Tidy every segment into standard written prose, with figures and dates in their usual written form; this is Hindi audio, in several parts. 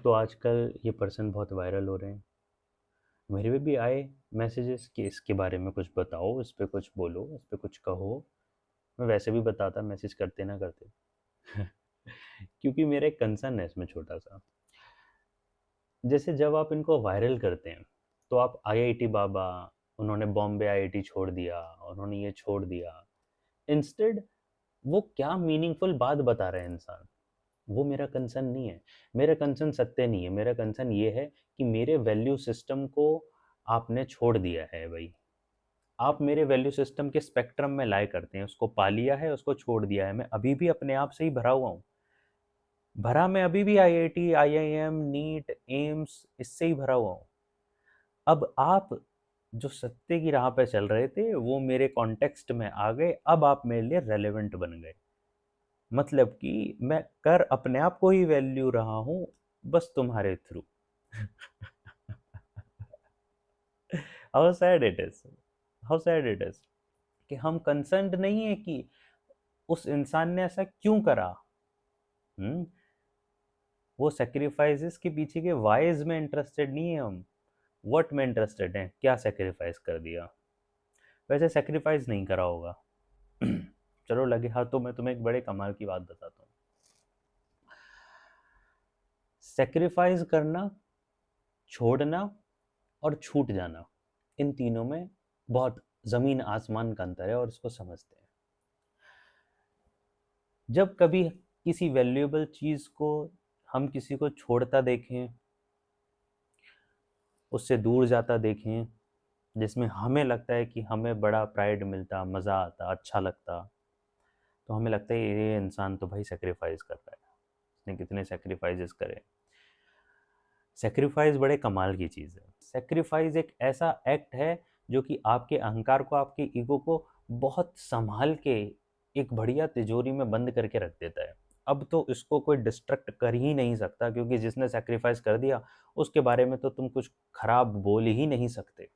तो आजकल ये पर्सन बहुत वायरल हो रहे हैं। मेरे पे भी आए मैसेजेस कि इसके बारे में कुछ बताओ, इस पे कुछ बोलो, इस पे कुछ कहो। मैं वैसे भी बताता मैसेज करते ना करते। क्योंकि मेरा एक कंसर्न है इसमें छोटा-सा। जैसे जब आप इनको वायरल करते हैं, तो आप आईआईटी बाबा, उन्होंने बॉम्बे आईआईटी छोड़ दिया, उन्होंने ये छोड़ दिया। इंस्टेड वो क्या मीनिंगफुल बात बता रहे हैं इंसान, वो मेरा कंसर्न नहीं है। मेरा कंसर्न सत्य नहीं है, मेरा कंसर्न ये है कि मेरे वैल्यू सिस्टम को आपने छोड़ दिया है भाई। आप मेरे वैल्यू सिस्टम के स्पेक्ट्रम में लाए करते हैं, उसको पा लिया है, उसको छोड़ दिया है। मैं अभी भी अपने आप से ही भरा हुआ हूँ। भरा मैं अभी भी आईआईटी, आईआईएम, नीट, एम्स इससे ही भरा हुआ हूँ। अब आप जो सत्य की राह पे चल रहे थे, वो मेरे कॉन्टेक्स्ट में आ गए, अब आप मेरे लिए रेलेवेंट बन गए। मतलब कि मैं कर अपने आप को ही वैल्यू रहा हूँ, बस तुम्हारे through. How sad it is, how sad it is कि हम कंसर्न्ड नहीं है कि उस इंसान ने ऐसा क्यों करा। हम्म वो सेक्रीफाइसेस के पीछे के वाइज में इंटरेस्टेड नहीं है हम, व्हाट में इंटरेस्टेड हैं, क्या सेक्रीफाइस कर दिया। वैसे सेक्रीफाइस नहीं करा होगा। चलो लगे हाँ, तो मैं तुम्हें एक बड़े कमाल की बात बताता हूँ। सेक्रीफाइस करना, छोड़ना और छूट जाना, इन तीनों में बहुत ज़मीन आसमान का अंतर है और इसको समझते हैं। जब कभी किसी वैल्यूएबल चीज़ को हम किसी को छोड़ता देखें, उससे दूर जाता देखें, जिसमें हमें लगता है कि हमें बड़ा प्राइड मिलता, मज़ा आता, अच्छा लगता, तो हमें लगता है ये इंसान तो भाई सेक्रीफाइस कर रहा है, इसने कितने सेक्रीफाइसेस करे। सेक्रीफाइस बड़े कमाल की चीज़ है। सेक्रीफाइस एक ऐसा एक्ट है जो कि आपके अहंकार को, आपके ईगो को बहुत संभाल के एक बढ़िया तिजोरी में बंद करके रख देता है। अब तो इसको कोई डिस्ट्रक्ट कर ही नहीं सकता, क्योंकि जिसने सेक्रीफाइस कर दिया उसके बारे में तो तुम कुछ खराब बोल ही नहीं सकते।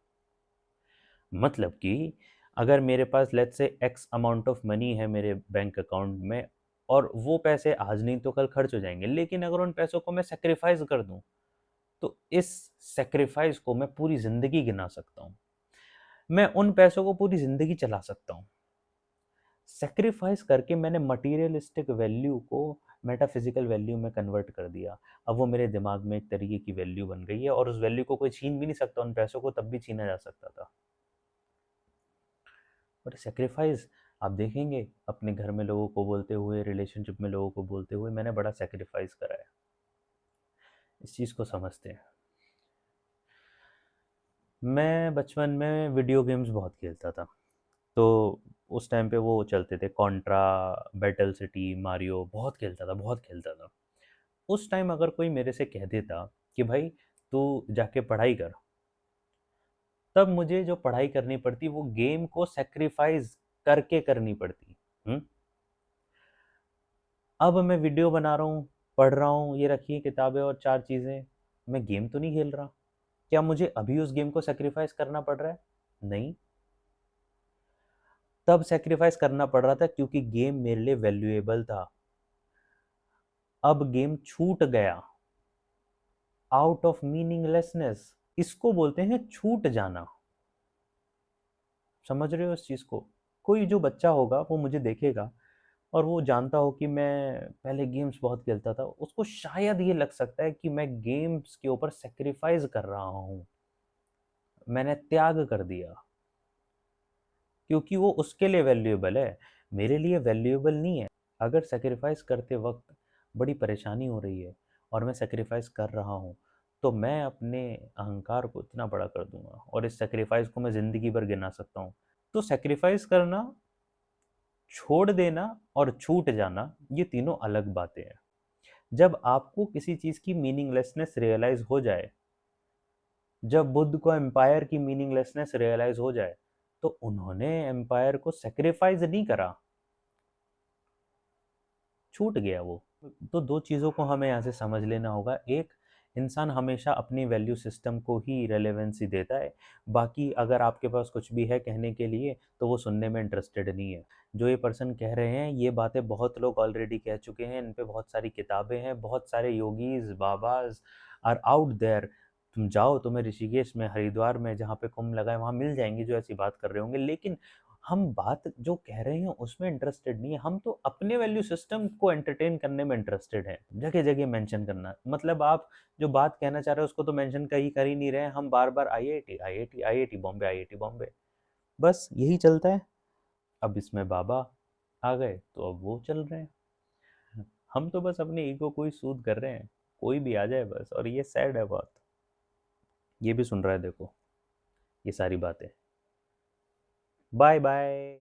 मतलब कि अगर मेरे पास let's say X amount of money है मेरे बैंक अकाउंट में, और वो पैसे आज नहीं तो कल खर्च हो जाएंगे, लेकिन अगर उन पैसों को मैं सेक्रीफाइस कर दूं, तो इस सेक्रीफाइस को मैं पूरी ज़िंदगी गिना सकता हूँ। मैं उन पैसों को पूरी ज़िंदगी चला सकता हूँ। सेक्रीफाइस करके मैंने मटीरियलिस्टिक वैल्यू को मेटाफिजिकल वैल्यू में कन्वर्ट कर दिया। अब वो मेरे दिमाग में एक तरीके की वैल्यू बन गई है और उस वैल्यू को कोई छीन भी नहीं सकता, उन पैसों को तब भी छीना जा सकता था। और सेक्रीफाइस आप देखेंगे अपने घर में लोगों को बोलते हुए, रिलेशनशिप में लोगों को बोलते हुए, मैंने बड़ा सेक्रीफाइस करा है। इस चीज़ को समझते हैं। मैं बचपन में वीडियो गेम्स बहुत खेलता था। तो उस टाइम पे वो चलते थे कॉन्ट्रा, बैटल सिटी, मारियो, बहुत खेलता था, बहुत खेलता था। उस टाइम अगर कोई मेरे से कह देता कि भाई तू जाके पढ़ाई कर, तब मुझे जो पढ़ाई करनी पड़ती वो गेम को सेक्रीफाइस करके करनी पड़ती। हम्म अब मैं वीडियो बना रहा हूँ, पढ़ रहा हूँ, ये रखिए किताबें और चार चीज़ें, मैं गेम तो नहीं खेल रहा। क्या मुझे अभी उस गेम को सेक्रीफाइस करना पड़ रहा है? नहीं। तब सेक्रीफाइस करना पड़ रहा था क्योंकि गेम मेरे लिए वैल्यूएबल था। अब गेम छूट गया, आउट ऑफ मीनिंगलेसनेस, इसको बोलते हैं छूट जाना। समझ रहे हो इस चीज़ को? कोई जो बच्चा होगा वो मुझे देखेगा और वो जानता हो कि मैं पहले गेम्स बहुत खेलता था, उसको शायद ये लग सकता है कि मैं गेम्स के ऊपर सेक्रीफाइस कर रहा हूँ, मैंने त्याग कर दिया, क्योंकि वो उसके लिए वैल्यूएबल है, मेरे लिए वैल्यूएबल नहीं है। अगर सेक्रीफाइस करते वक्त बड़ी परेशानी हो रही है और मैं सेक्रीफाइस कर रहा हूँ, तो मैं अपने अहंकार को इतना बड़ा कर दूंगा और इस सेक्रीफाइस को मैं ज़िंदगी भर गिना सकता हूँ। तो सेक्रीफाइस करना, छोड़ देना और छूट जाना, ये तीनों अलग बातें हैं। जब आपको किसी चीज़ की मीनिंगलेसनेस रियलाइज हो जाए, जब बुद्ध को एम्पायर की मीनिंगलेसनेस रियलाइज हो जाए, तो उन्होंने एम्पायर को सेक्रीफाइस नहीं करा, छूट गया वो। तो दो चीज़ों को हमें यहाँ से समझ लेना होगा। एक, इंसान हमेशा अपनी वैल्यू सिस्टम को ही रेलेवेंसी देता है। बाकी अगर आपके पास कुछ भी है कहने के लिए तो वो सुनने में इंटरेस्टेड नहीं है। जो ये पर्सन कह रहे हैं ये बातें बहुत लोग ऑलरेडी कह चुके हैं, इन पे बहुत सारी किताबें हैं, बहुत सारे योगीज बाबाज आर आउट देयर। तुम जाओ, तुम्हें ऋषिकेश में, हरिद्वार में, जहाँ पे कुंभ लगा है वहाँ मिल जाएंगे जो ऐसी बात कर रहे होंगे। लेकिन हम बात जो कह रहे हैं उसमें इंटरेस्टेड नहीं है, हम तो अपने वैल्यू सिस्टम को एंटरटेन करने में इंटरेस्टेड हैं। जगह जगह मेंशन करना मतलब आप जो बात कहना चाह रहे हो उसको तो मेंशन कहीं कर ही नहीं रहे हैं, हम बार बार IIT IIT IIT Bombay IIT Bombay, बस यही चलता है। अब इसमें बाबा आ गए तो अब वो चल रहे हैं। हम तो बस अपने ईगो को ही सूद कर रहे हैं, कोई भी आ जाए बस। और ये सैड है बहुत। ये भी सुन रहा है देखो ये सारी बातें। Bye bye.